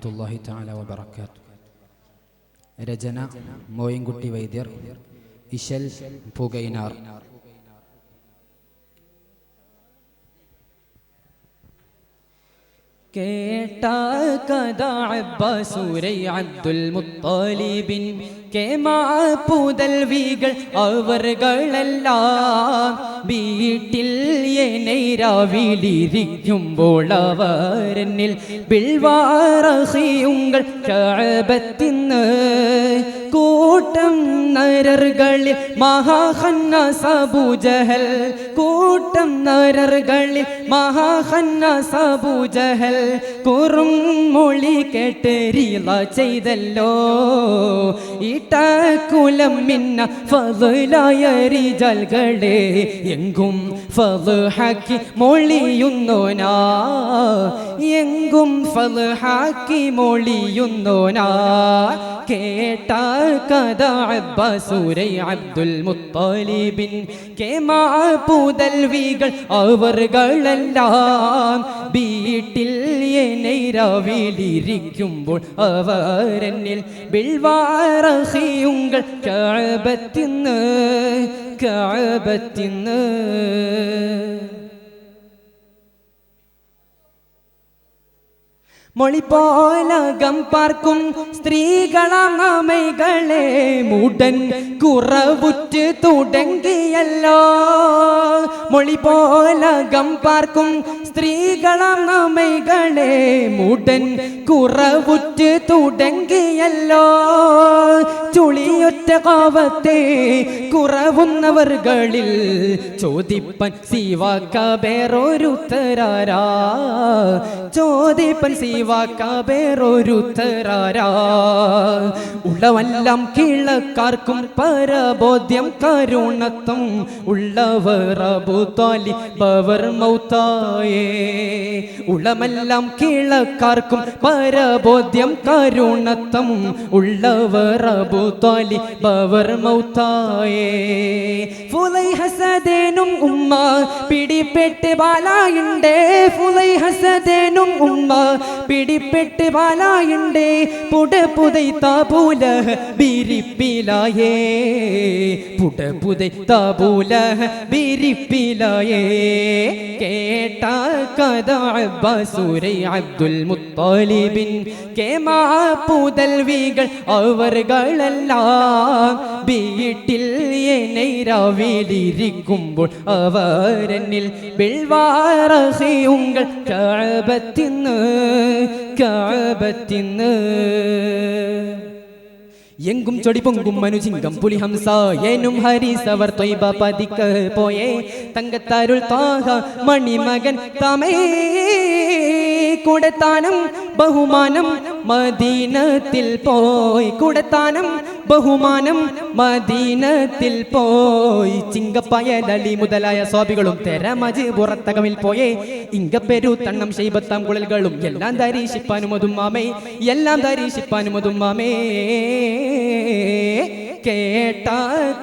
വറഹ്മത്തുള്ളാഹി തആല വബറകാതുഹു. രചന മോയിൻകുട്ടി വൈദ്യർ, ഇശൽ പുകൈനാർ. കേട്ട കഥ അബ്ബാസൂരൈ അബ്ദുൽ മുത്തലിബിൻ കേമാപുതൽവികൾ അവർകളെല്ലാം വീട്ടിൽ രാവിലിരിക്കുമ്പോൾ അവരെന്നിൽ ബിൽവാറഹിയുങ്ങൾ കഅബത്തിന്ന് കൂട്ടം നരർകളിൽ മഹാഖന്നാസ് അബൂജഹൽ, കൂട്ടം നരർകളിൽ മഹാഖന്നാസ് അബൂജഹൽ കുറുമൊഴി കേട്ട് റീള ചെയ്തല്ലോ. ഇട്ടകുലം മിന്ന ഫളായ റിജാൽകളെ എങ്കും ഫളഹാക്കി മൊഴിയുന്നോനാ, എങ്കും ഫളഹാക്കി മൊഴിയുന്നോനാ. കേട്ട കഥ അബ്ബാസൂരൈ അബ്ദുൽ മുത്തലിബിൻ കേമാപുതൽവികൾ അവർകളെല്ലാം വീട്ടിൽ രാവിലിരിക്കുമ്പോൾ അവരെന്നിൽ ബിൽവാറഹിയുങ്ങൾ കഅബത്തിന്ന് കഅബത്തിന്ന് മൊളിപ്പോലകം പാർക്കും സ്ത്രീകളാമൈകളെ മൂടൻ കുറവുറ്റ് തുടങ്ങിയല്ലോ. മൊളിപ്പോലകം പാർക്കും സ്ത്രീകളാമൈകളെ മൂടൻ കുറവുറ്റ് തുടങ്ങിയല്ലോ. ചുളിയൊറ്റ കാവത്തെ കുറവുന്നവർകളിൽ ചോദിപ്പൻ സിവാക്ക വേറൊരുത്തരാരാ, ചോദിപ്പൻ സിവാക്ക വേറൊരുത്തരാരാ. ഉള്ളവെല്ലാം കിഴക്കാർക്കും പരബോധ്യം കരുണത്വം ഉള്ളവർ അബൂ ത്വാലിബ് അവർ മൗത്തായേ. ഉള്ളമെല്ലാം കിഴക്കാർക്കും പരബോധ്യം കരുണത്വം ഉള്ളവർ അബൂ ത്വാലിബ് അവർ മൗത്തായേ. ഫുലൈ ഹസദേനും ഉമ്മ പിടിപ്പെട്ട് ബാലായുണ്ടേ, ഫുലൈ ഹസദേനും ഉമ്മ പിടിപ്പെട്ട് ബാലായുണ്ടേ. പുടപുതൈ താബൂല ബിരിപ്പിലായേ, പുടപുതൈ താബൂല ബിരിപ്പിലായേ. കേട്ട കഥ അബ്ബാസൂരൈ അബ്ദുൽ മുത്തലിബിൻ കേമാപുതൽവികൾ അവർകളെല്ലാം വീട്ടിൽ രാവിലിരിക്കുമ്പോൾ അവരെന്നിൽ ബിൽവാറഹിയുങ്ങൾ കഅബത്തിന്ന് കഅബത്തിന്ന്. എങ്കും ചൊടി പൊങ്കും മനുചിങ്കം പുലിഹംസ ഏനും ഹരിസവർ ത്വയ്ബ പതിക്ക് പോയേ. തങ്കത്താരുൾ താഹ മണിമകൻ തമേ കൂടത്താനം ബഹുമാനം മദീനത്തിൽ പോയി, കൂടത്താനം ബഹുമാനം മദീനത്തിൽ പോയി. ചിങ്കപ്പയലി മുതലായ സ്വാഭികളും തെരമജ് പുറത്തകമിൽ പോയേ. ഇങ്കപ്പെരു തണ്ണം ശൈബത്താം കുഴലുകളും എല്ലാം ധരീഷിപ്പാനും അതുമാമേ, എല്ലാം ധരീഷിപ്പാനും അതുമാമേ. കേട്ട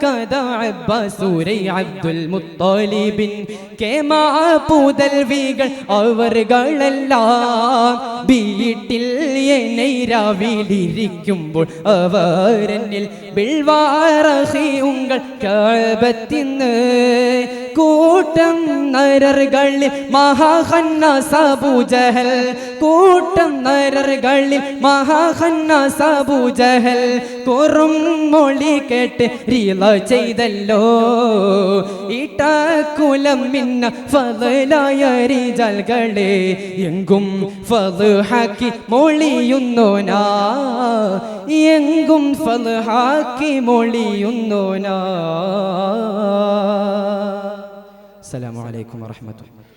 കഥ അബ്ബാസൂരൈ അബ്ദുൽ മുത്തലിബിൻ കേമാപുതൽവികൾ അവർകളെല്ലാം വീട്ടിൽ രാവിലിരിക്കുമ്പോൾ അവരെന്നിൽ ബിൽവാറഹിയുങ്ങൾ കഅബത്തിന്ന് കൂട്ടം നരർകളിൽ മഹാഖന്നാസ് അബൂജഹൽ, കൂട്ടം നരർകളിൽ മഹാഖന്നാസ് അബൂജഹൽ കുറുമൊഴി കേട്ട് റീള ചെയ്തല്ലോ. ഇട്ടകുലം മിന്ന ഫളായ റിജാൽകളെ എങ്കും ഫളഹാക്കി മൊഴിയുന്നോനാ, എങ്കും ഫളഹാക്കി മൊഴിയുന്നോനാ. അസ്സലാമു അലൈക്കും വറഹ്മത്തുള്ളാഹി.